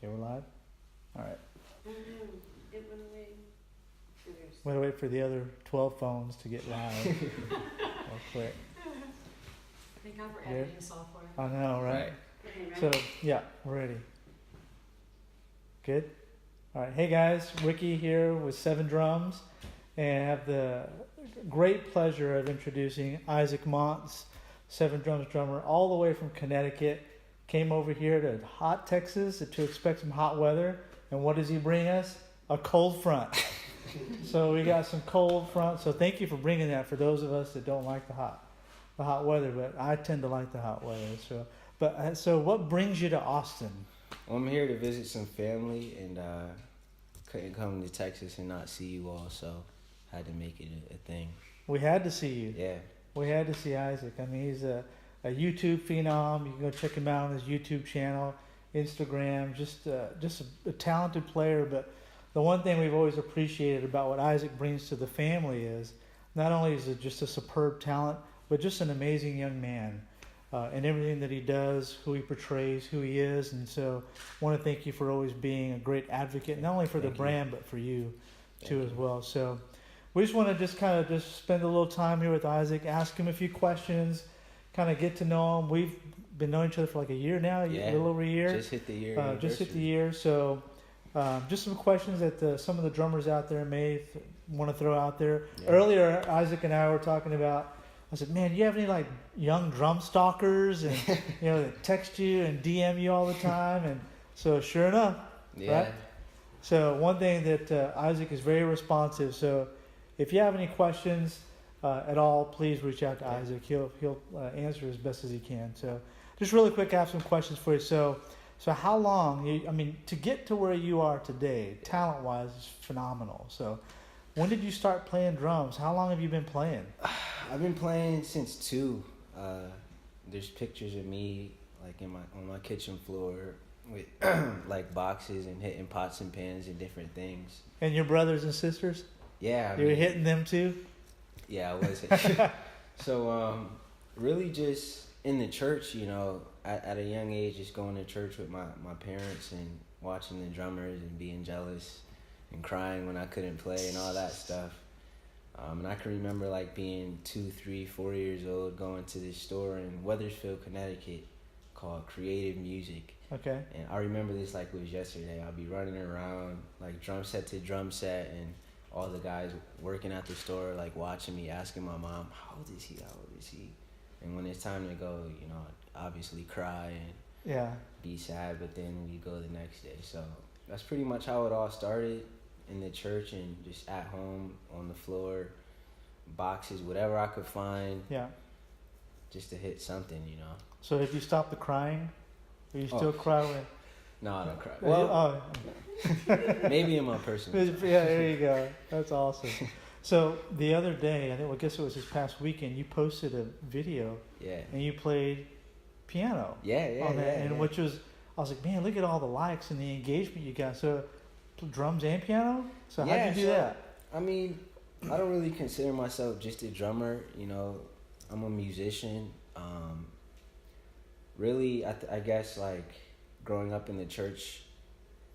Okay, we're live? All right. It went away. We gotta wait for the other 12 phones to get live real quick. Thank God for Good. editing software. I know, right? Okay, So, right? yeah, we're ready. Good? All right. Hey, guys. Ricky here with 7drums. And I have the great pleasure of introducing Isaac Monts, 7drums drummer, all the way from Connecticut. Came over here to hot Texas to expect some hot weather. And what does he bring us? A cold front. So we got some cold front. So thank you for bringing that for those of us that don't like the hot weather. But I tend to like the hot weather. So what brings you to Austin? I'm here to visit some family, and couldn't come to Texas and not see you all, so had to make it a thing. We had to see you. Yeah. We had to see Isaac. I mean, he's a YouTube phenom. You can go check him out on his YouTube channel, Instagram. Just a talented player. But the one thing we've always appreciated about what Isaac brings to the family is not only is it just a superb talent, but just an amazing young man. And everything that he does, who he portrays, who he is. And so I want to thank you for always being a great advocate, not only for the brand, but for you too as well. So we just want to just spend a little time here with Isaac, ask him a few questions, kind of get to know him. We've been knowing each other for like a year now, a little over a year. Just hit the year. So just some questions that some of the drummers out there may want to throw out there. Yeah. Earlier, Isaac and I were talking about, I said, man, do you have any like young drum stalkers and that text you and DM you all the time? And so sure enough, right? So one thing that Isaac is very responsive. So if you have any questions at all, please reach out to Isaac. He'll answer as best as he can. So just really quick, I have some questions for you. So how long? To get to where you are today, talent-wise, is phenomenal. So when did you start playing drums? How long have you been playing? I've been playing since 2. There's pictures of me like on my kitchen floor with like boxes and hitting pots and pans and different things. And your brothers and sisters? Yeah, you were hitting them too? Yeah, I was. So really just in the church, at a young age, just going to church with my parents and watching the drummers and being jealous and crying when I couldn't play and all that stuff. And I can remember like being 2, 3, 4 years old, going to this store in Wethersfield, Connecticut called Creative Music. Okay. And I remember this like it was yesterday. I'll be running around like drum set to drum set, and all the guys working at the store like watching me, asking my mom, how old is he? And when it's time to go, obviously cry and be sad, but then we go the next day. So that's pretty much how it all started. In the church and just at home on the floor, boxes, whatever I could find. Yeah. Just to hit something, So have you stopped the crying? Or you still cry when? No, I don't cry. Well, maybe in my personal life. Yeah, there you go. That's awesome. So the other day, I guess it was this past weekend, you posted a video. Yeah. And you played piano. Which was, I was like, man, look at all the likes and the engagement you got. So drums and piano? So how'd you do that? I don't really consider myself just a drummer. I'm a musician. Really, I guess like growing up in the church,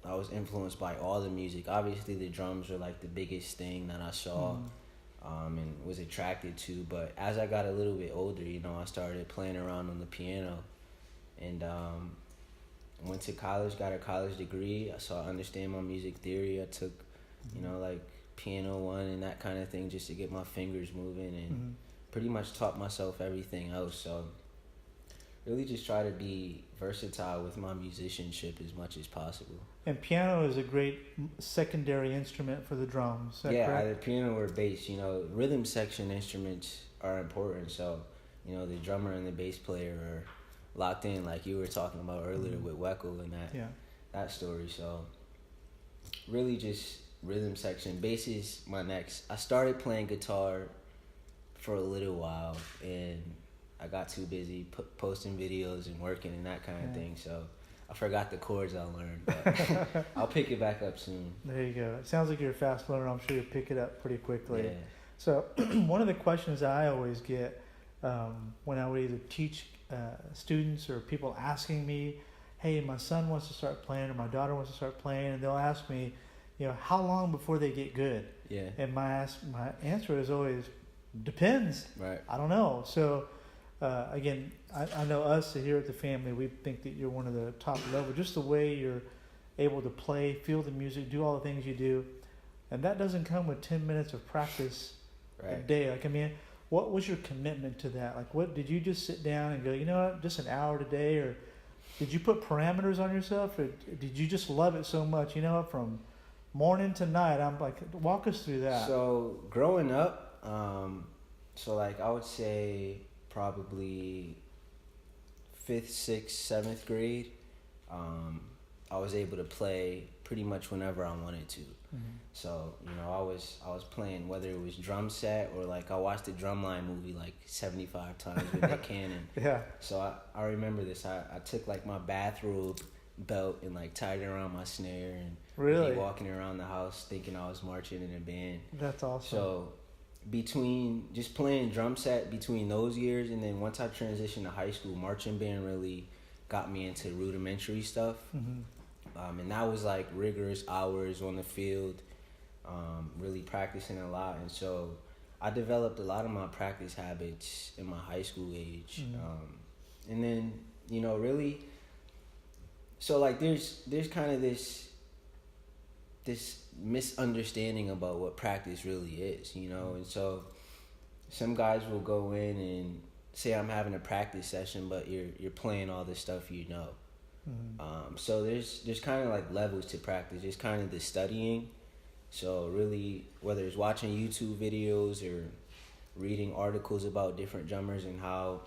I was influenced by all the music. Obviously, the drums were like the biggest thing that I saw and was attracted to. But as I got a little bit older, I started playing around on the piano, and went to college, got a college degree, so I understand my music theory. I took, like piano 1 and that kind of thing just to get my fingers moving, and pretty much taught myself everything else. So really just try to be versatile with my musicianship as much as possible. And piano is a great secondary instrument for the drums. Yeah, correct? Either piano or bass. Rhythm section instruments are important. So, the drummer and the bass player are locked in, like you were talking about earlier with Weckl and that story. So really just rhythm section. Bass is my next. I started playing guitar for a little while, and I got too busy posting videos and working and that kind of thing. So I forgot the chords I learned, but I'll pick it back up soon. There you go. It sounds like you're a fast learner. I'm sure you'll pick it up pretty quickly. Yeah. So one of the questions I always get when I would either teach students or people asking me, hey, my son wants to start playing or my daughter wants to start playing, and they'll ask me, how long before they get good? Yeah. And my answer is always depends. Right. I don't know. So again, I know us here at the family, we think that you're one of the top level. Just the way you're able to play, feel the music, do all the things you do, and that doesn't come with 10 minutes of practice a day. Like, I mean, what was your commitment to that? Like, what did you just sit down and go, you know what, just an hour today, or did you put parameters on yourself, or did you just love it so much? From morning to night. I'm like, walk us through that. So growing up, I would say probably 5th, 6th, 7th grade, I was able to play pretty much whenever I wanted to. Mm-hmm. So, I was playing, whether it was drum set or I watched the Drumline movie 75 times with Nick Cannon. Yeah. So I remember this. I took my bathrobe belt and tied it around my snare and really be walking around the house thinking I was marching in a band. That's awesome. So between just playing drum set between those years, and then once I transitioned to high school, marching band really got me into rudimentary stuff. Mm-hmm. And that was rigorous hours on the field, really practicing a lot. And so I developed a lot of my practice habits in my high school age. Mm-hmm. And then, really, so there's kind of this misunderstanding about what practice really is, and so some guys will go in and say, I'm having a practice session, but you're playing all the stuff Mm-hmm. So there's kind of levels to practice. There's kind of the studying. So really, whether it's watching YouTube videos or reading articles about different drummers and how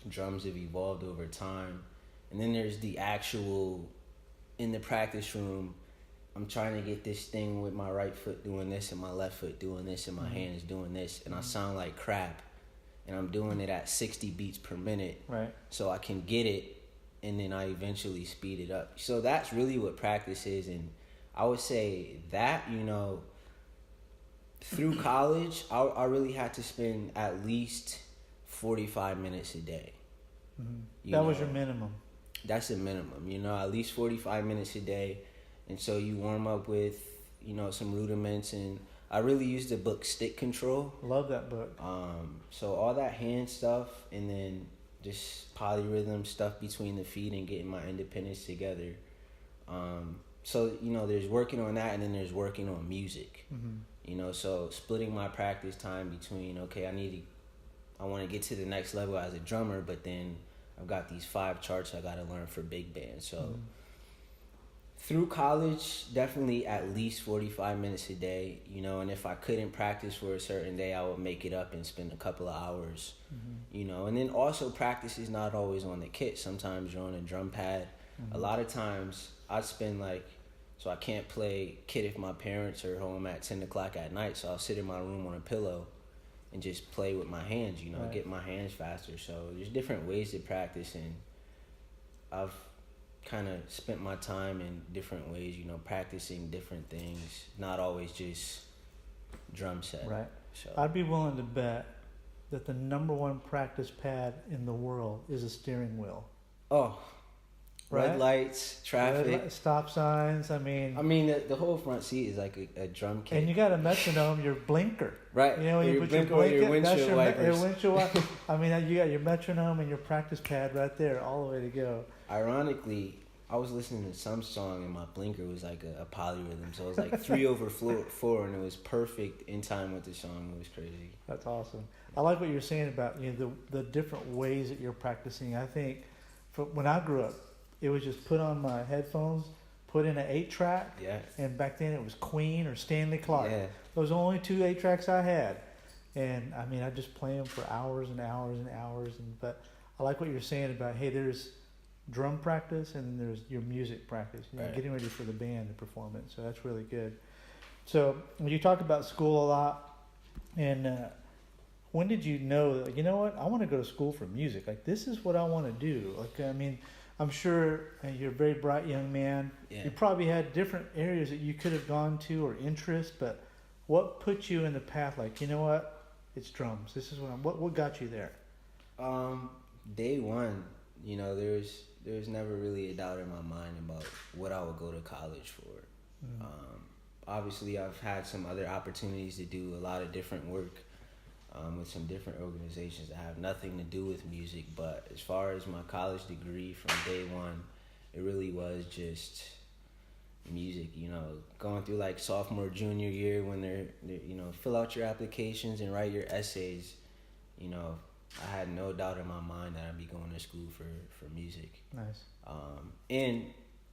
drums have evolved over time. And then there's the actual, in the practice room, I'm trying to get this thing with my right foot doing this and my left foot doing this and my hands doing this, and I sound like crap, and I'm doing it at 60 beats per minute. Right. So I can get it, and then I eventually speed it up. So that's really what practice is. And I would say that, through college, I really had to spend at least 45 minutes a day. Mm-hmm. That was your minimum. That's the minimum, at least 45 minutes a day. And so you warm up with, some rudiments. And I really used the book Stick Control. Love that book. So all that hand stuff, and then just polyrhythm stuff between the feet and getting my independence together. So, there's working on that, and then there's working on music. Mm-hmm. So splitting my practice time between, okay, I want to get to the next level as a drummer, but then I've got these 5 charts I got to learn for big band. So through college, definitely at least 45 minutes a day, and if I couldn't practice for a certain day, I would make it up and spend a couple of hours, and then also practice is not always on the kit. Sometimes you're on a drum pad. A lot of times I'd spend so I can't play kit if my parents are home at 10 o'clock at night, so I'll sit in my room on a pillow and just play with my hands, right. Get my hands faster. So there's different ways to practice, and I've kind of spent my time in different ways, practicing different things, not always just drum set. Right. So I'd be willing to bet that the number one practice pad in the world is a steering wheel. Oh, right? Red lights, traffic. Stop signs. I mean, the whole front seat is like a drum kit. And you got a metronome, your blinker. Right. When you your put your blinker or blinker, your windshield wipers. Your windshield wipers. You got your metronome and your practice pad right there, all the way to go. Ironically, I was listening to some song and my blinker was like a polyrhythm. So it was 3/4, and it was perfect in time with the song. It was crazy. That's awesome. I like what you're saying about the different ways that you're practicing. I think when I grew up, it was just put on my headphones, put in an 8-track, Yeah. and back then it was Queen or Stanley Clarke. Yeah. Those were the only 2 8-tracks I had. And I just play them for hours and hours and hours. But I like what you're saying about, hey, there's drum practice and then there's your music practice. Right. Getting ready for the band, the performance. So that's really good. So you talk about school a lot. And when did you know, you know what, I want to go to school for music. This is what I want to do. I'm sure you're a very bright young man. Yeah. You probably had different areas that you could have gone to or interests, but what put you in the path? You know what? It's drums. This is what got you there? Day one, there's never really a doubt in my mind about what I would go to college for. Obviously, I've had some other opportunities to do a lot of different work with some different organizations that have nothing to do with music. But as far as my college degree from day one, it really was just music. You know, going through like sophomore, junior year when they're you know, fill out your applications and write your essays. You know, I had no doubt in my mind that I'd be going to school for music. Nice. And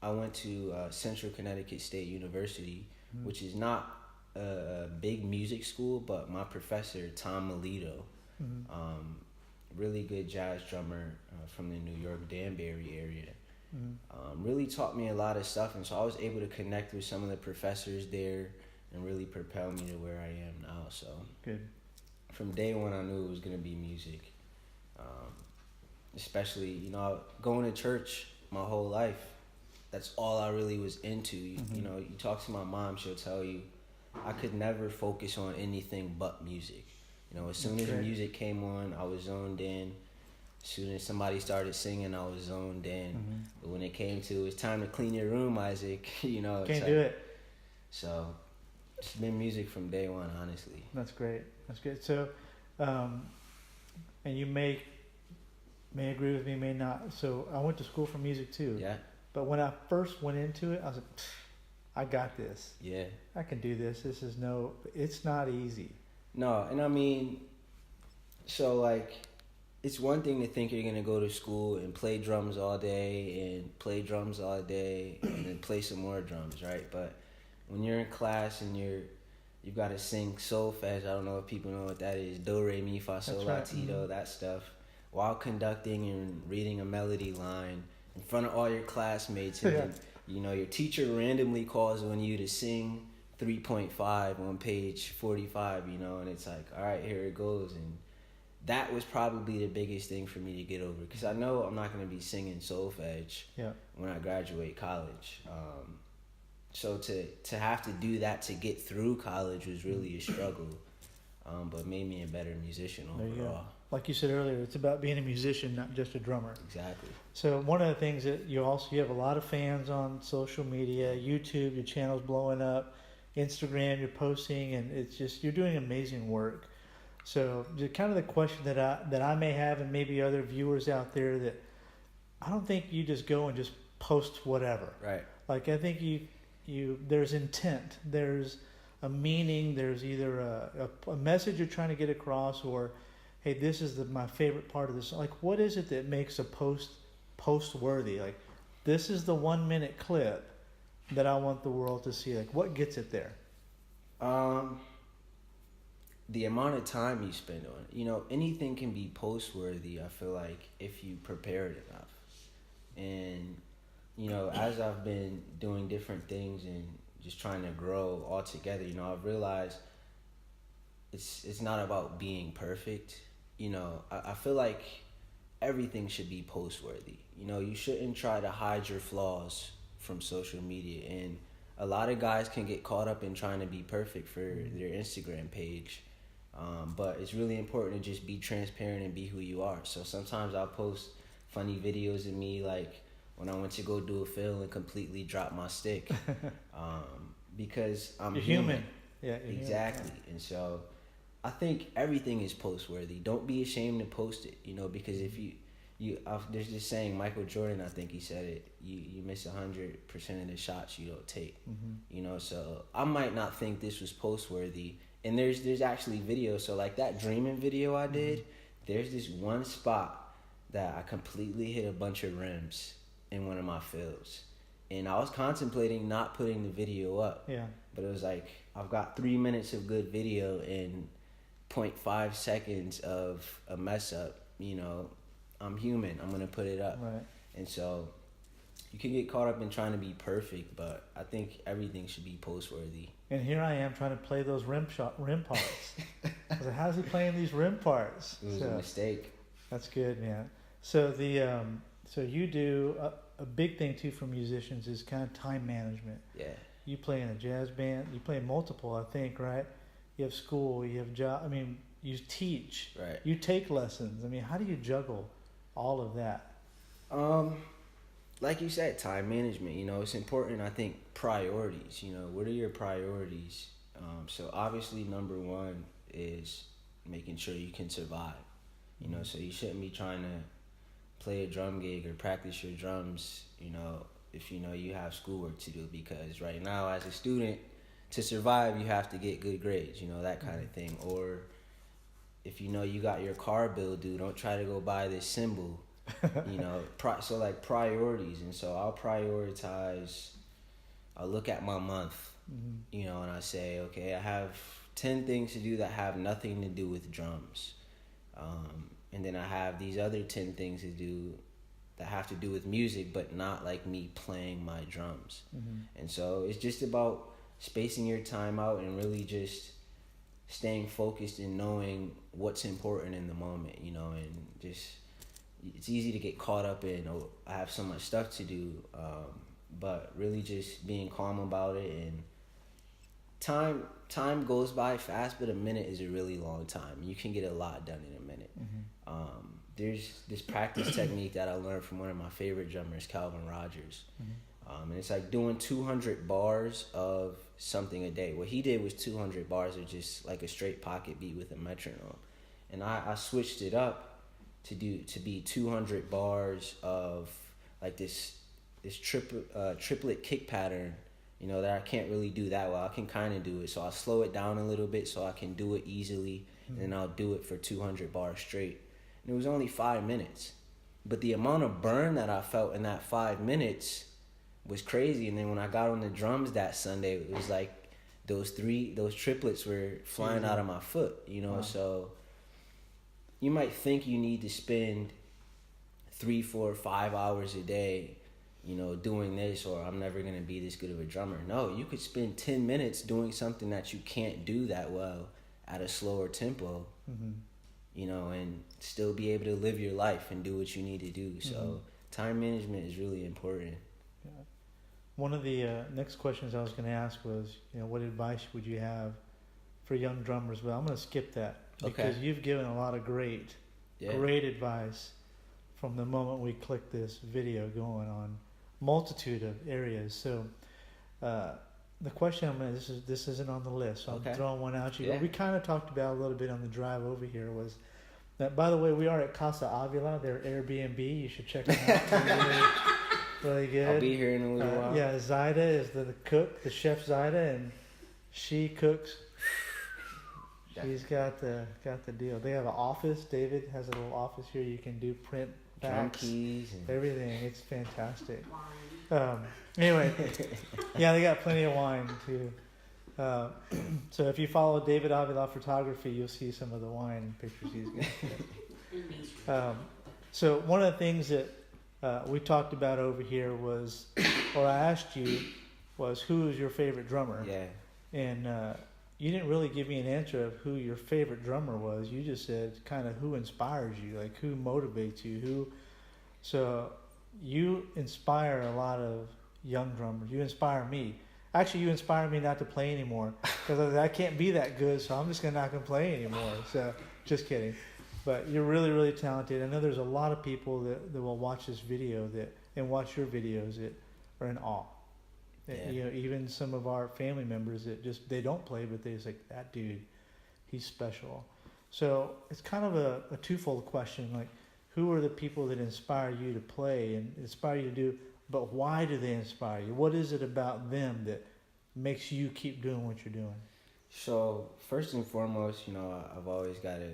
I went to Central Connecticut State University, which is not a big music school, but my professor, Tom Melito, really good jazz drummer from the New York Danbury area, really taught me a lot of stuff. And so I was able to connect with some of the professors there and really propel me to where I am now. So good. From day one, I knew it was going to be music. Especially, you know, going to church my whole life. That's all I really was into. You know, you talk to my mom, she'll tell you, I could never focus on anything but music. You know, as soon as music came on, I was zoned in. As soon as somebody started singing, I was zoned in. But when it came to, it's time to clean your room, Isaac, you know. Can't do it. So, it's been music from day one, honestly. That's great. That's good. So, and you may agree with me, may not. So I went to school for music too. Yeah. But when I first went into it, I was like, I got this. Yeah. I can do this. It's not easy. No, and I mean, so like, it's one thing to think you're going to go to school and play drums all day and play drums all day and then play some more drums, right? But when you're in class and you've got to sing solfege, I don't know if people know what that is, do, re, mi, fa, sol, la, ti, do, that stuff, while conducting and reading a melody line in front of all your classmates, and then, you know, your teacher randomly calls on you to sing 3.5 on page 45, you know, and it's like, all right, here it goes. And that was probably the biggest thing for me to get over, because I know I'm not going to be singing solfege when I graduate college. So to have to do that to get through college was really a struggle, but made me a better musician overall. Like you said earlier, it's about being a musician, not just a drummer. Exactly. So one of the things that you have a lot of fans on social media, YouTube, your channel's blowing up, Instagram, you're posting, and it's just, you're doing amazing work. So the kind of the question that I may have, and maybe other viewers out there, that I don't think you just go and just post whatever. Right. Like, I think you there's intent, there's a meaning, there's either a message you're trying to get across, or hey, this is my favorite part of this. Like, what is it that makes a post worthy? Like, this is the 1 minute clip that I want the world to see. Like, what gets it there? The amount of time you spend on it. You know, anything can be post worthy, I feel like, if you prepare it enough. And, you know, as I've been doing different things and just trying to grow all together, you know, I've realized it's not about being perfect. You know, I feel like everything should be post-worthy. You know, you shouldn't try to hide your flaws from social media. And a lot of guys can get caught up in trying to be perfect for their Instagram page. But it's really important to just be transparent and be who you are. So sometimes I'll post funny videos of me, like when I went to go do a fill and completely drop my stick. Because I'm human. Yeah, exactly. Human. And so I think everything is post-worthy. Don't be ashamed to post it, you know, because if there's this saying, Michael Jordan, I think he said it, you miss 100% of the shots you don't take, you know, so I might not think this was post-worthy, and there's actually videos, so like that Dreaming video I did, there's this one spot that I completely hit a bunch of rims in one of my fills, and I was contemplating not putting the video up, but it was like, I've got 3 minutes of good video and 0.5 seconds of a mess up, you know, I'm human, I'm going to put it up. Right. And so you can get caught up in trying to be perfect, but I think everything should be post-worthy. And here I am trying to play those rim parts. I was like, how's he playing these rim parts? It was a mistake. That's good, man. So so you do a big thing too for musicians is kind of time management. Yeah. You play in a jazz band. You play multiple, I think, right? You have school. You have job. I mean, you teach. Right. You take lessons. I mean, how do you juggle all of that? like you said, time management. You know, it's important. I think priorities. You know, what are your priorities? So obviously, number one is making sure you can survive. You know, so you shouldn't be trying to play a drum gig or practice your drums, you know, if you know you have schoolwork to do, because right now as a student, to survive you have to get good grades, you know, that kind of thing. Or if you know you got your car bill due, don't try to go buy this cymbal, you know. So like priorities. And so I'll prioritize, I'll look at my month, you know, and I say, okay, I have 10 things to do that have nothing to do with drums. And then I have these other 10 things to do that have to do with music, but not like me playing my drums. And so it's just about spacing your time out and really just staying focused and knowing what's important in the moment, you know. And just, it's easy to get caught up in, oh, I have so much stuff to do, but really just being calm about it. And time goes by fast, but a minute is a really long time. You can get a lot done in a minute. There's this practice technique that I learned from one of my favorite drummers, Calvin Rogers. And it's like doing 200 bars of something a day. What he did was 200 bars of just like a straight pocket beat with a metronome. And I switched it up to be 200 bars of like this triplet kick pattern, you know, that I can't really do that well. I can kind of do it, so I'll slow it down a little bit so I can do it easily, and then I'll do it for 200 bars straight. And it was only 5 minutes, but the amount of burn that I felt in that 5 minutes was crazy. And then when I got on the drums that Sunday, it was like those triplets were flying out of my foot, you know. Wow. So you might think you need to spend 3, 4, 5 hours a day, you know, doing this, or I'm never going to be this good of a drummer. No, you could spend 10 minutes doing something that you can't do that well at a slower tempo, you know, and still be able to live your life and do what you need to do. So time management is really important. Yeah. One of the next questions I was going to ask was, you know, what advice would you have for young drummers? But I'm going to skip that because you've given a lot of great advice from the moment we clicked this video going on multitude of areas. So the question this isn't on the list, so I'm throwing one out to you. We kind of talked about a little bit on the drive over here was that, by the way, we are at Casa Avila, their Airbnb. You should check them out. Really good. I'll be here in a little while. Yeah, Zaida is the cook, the chef Zaida, and she cooks. She's got the deal. They have an office. David has a little office here. You can do print backs, drum keys, and everything. It's fantastic. Anyway, yeah, they got plenty of wine too. So if you follow David Avila Photography, you'll see some of the wine pictures he's got. So one of the things that we talked about over here was, or I asked you, was who is your favorite drummer? Yeah. And you didn't really give me an answer of who your favorite drummer was. You just said kind of who inspires you, like who motivates you, So you inspire a lot of young drummers. You inspire me. Actually, you inspire me not to play anymore because I can't be that good, so I'm just not going to play anymore. So just kidding. But you're really, really talented. I know there's a lot of people that will watch this video and watch your videos that are in awe. Yeah. You know, even some of our family members that they don't play, but they just like, that dude, he's special. So it's kind of a twofold question. Like, who are the people that inspire you to play and inspire you to do, but why do they inspire you? What is it about them that makes you keep doing what you're doing? So first and foremost, you know, I've always got to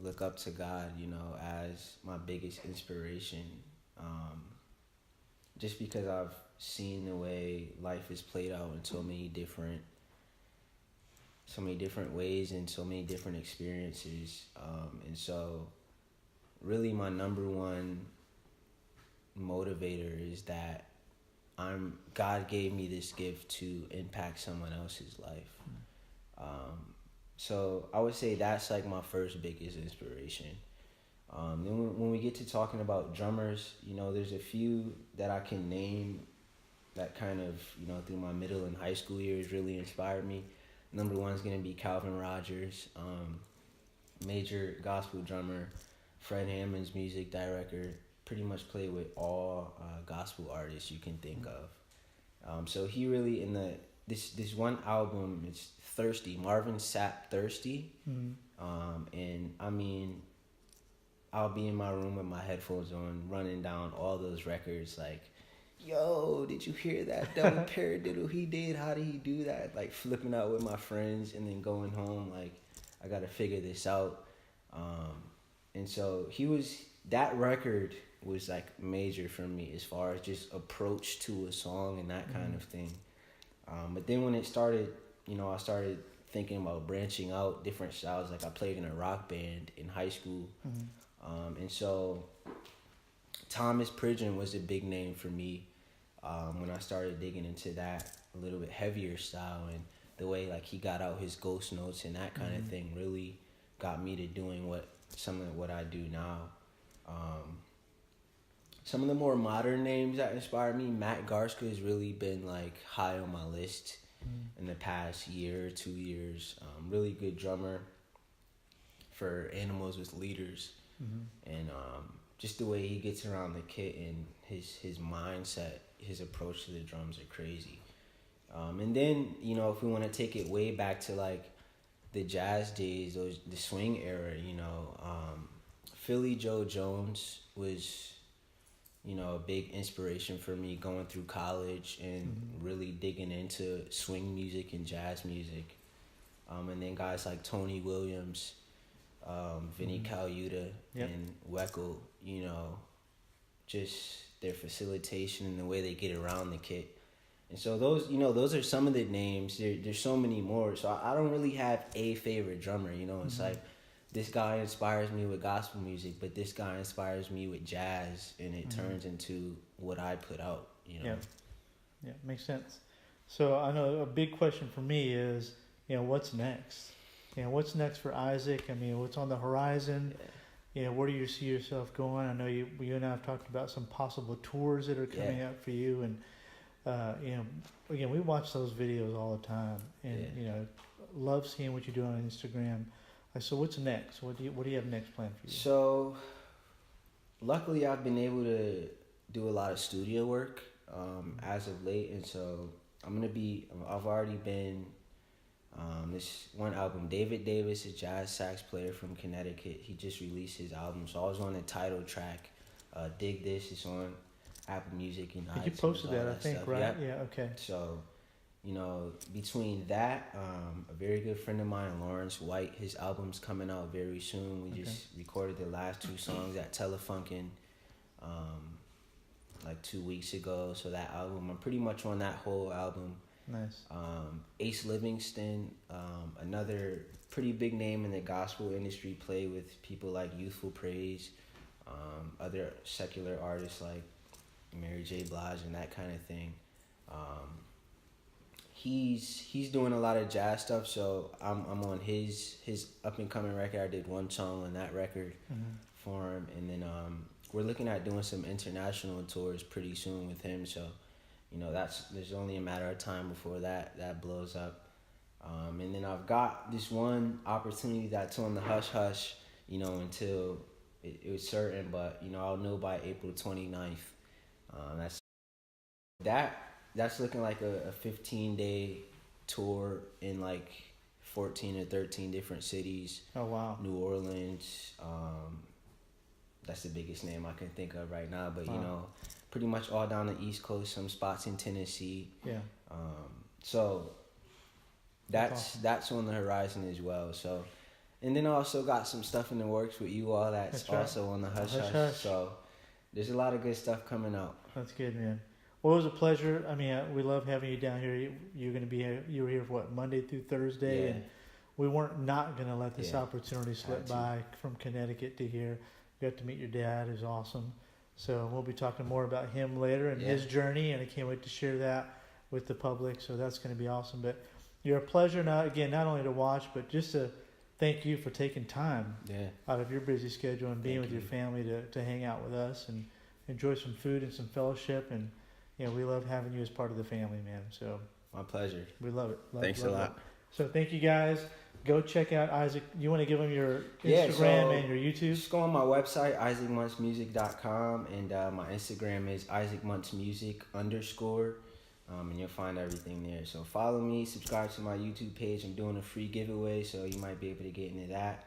look up to God, you know, as my biggest inspiration. Just because I've seen the way life is played out in so many different ways and so many different experiences. And so really my number one motivator is that God gave me this gift to impact someone else's life. So I would say that's like my first biggest inspiration. Then when we get to talking about drummers, you know, there's a few that I can name that kind of, you know, through my middle and high school years really inspired me. Number one is going to be Calvin Rogers, major gospel drummer, Fred Hammond's music director, pretty much played with all gospel artists you can think of. So he really this one album, it's Thirsty, Marvin Sapp Thirsty. And I mean, I'll be in my room with my headphones on, running down all those records like, yo, did you hear that double paradiddle he did? How did he do that? Like flipping out with my friends and then going home like, I gotta figure this out. And so that record was like major for me as far as just approach to a song and that kind of thing. But then when it started, I started thinking about branching out different styles. Like I played in a rock band in high school. And so Thomas Pridgeon was a big name for me when I started digging into that a little bit heavier style, and the way like he got out his ghost notes and that kind of thing really got me to doing some of what I do now. Some of the more modern names that inspired me, Matt Garska has really been like high on my list in the past year or 2 years. Really good drummer for Animals with Leaders. And just the way he gets around the kit and his mindset, his approach to the drums are crazy. And then, if we want to take it way back to like the jazz days, the swing era, Philly Joe Jones was, a big inspiration for me going through college and really digging into swing music and jazz music. And then guys like Tony Williams, Vinny Colaiuta, and Weckl, just their facilitation and the way they get around the kit. And so those are some of the names. There's so many more. So I don't really have a favorite drummer, It's like this guy inspires me with gospel music, but this guy inspires me with jazz, and it turns into what I put out, Yeah, makes sense. So I know a big question for me is, what's next? What's next for Isaac? I mean, what's on the horizon? Where do you see yourself going? I know you and I have talked about some possible tours that are coming up for you, and again, we watch those videos all the time, and love seeing what you do on Instagram. So what's next? What do you have next planned for you? So, luckily, I've been able to do a lot of studio work as of late, and so I've already been. This one album, David Davis, a jazz sax player from Connecticut, he just released his album, so I was on the title track, Dig This. It's on Apple Music and iTunes. You posted that, I think, stuff. right? Yep. Yeah, okay. So, between that, a very good friend of mine, Lawrence White, his album's coming out very soon. We just recorded the last 2 songs at Telefunken like 2 weeks ago. So that album, I'm pretty much on that whole album. Nice. Ace Livingston, another pretty big name in the gospel industry, played with people like Youthful Praise, other secular artists like Mary J. Blige and that kind of thing. He's doing a lot of jazz stuff, so I'm on his up and coming record. I did one song on that record for him, and then we're looking at doing some international tours pretty soon with him. So, there's only a matter of time before that blows up. And then I've got this one opportunity that's on the hush hush, until it was certain, but I'll know by April 29th. That's looking like a 15-day tour in like 14 or 13 different cities. Oh wow. New Orleans, that's the biggest name I can think of right now, but pretty much all down the East Coast, some spots in Tennessee. Yeah. So that's on the horizon as well. So, and then I also got some stuff in the works with you all that's right. also on the hush hush. So there's a lot of good stuff coming out. That's good, man. Well, it was a pleasure. I mean, we love having you down here. You're going to be here. You were here for Monday through Thursday, and we weren't not going to let this opportunity slip by from Connecticut to here. We got to meet your dad. It was awesome. So we'll be talking more about him later and his journey, and I can't wait to share that with the public. So that's going to be awesome. But you're a pleasure now. Again, not only to watch, but just to thank you for taking time out of your busy schedule and being with your family to hang out with us and enjoy some food and some fellowship. And we love having you as part of the family, man. So my pleasure. We love it. Thanks a lot. Yeah. So thank you guys. Go check out Isaac. You want to give them your Yeah, Instagram so and your YouTube? Just go on my website, isaacmontsmusic.com, and my Instagram is isaacmontsmusic_. And you'll find everything there. So follow me, subscribe to my YouTube page. I'm doing a free giveaway, so you might be able to get into that.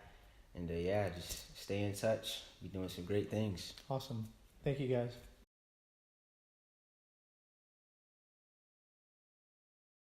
And yeah, just stay in touch. We're doing some great things. Awesome. Thank you guys.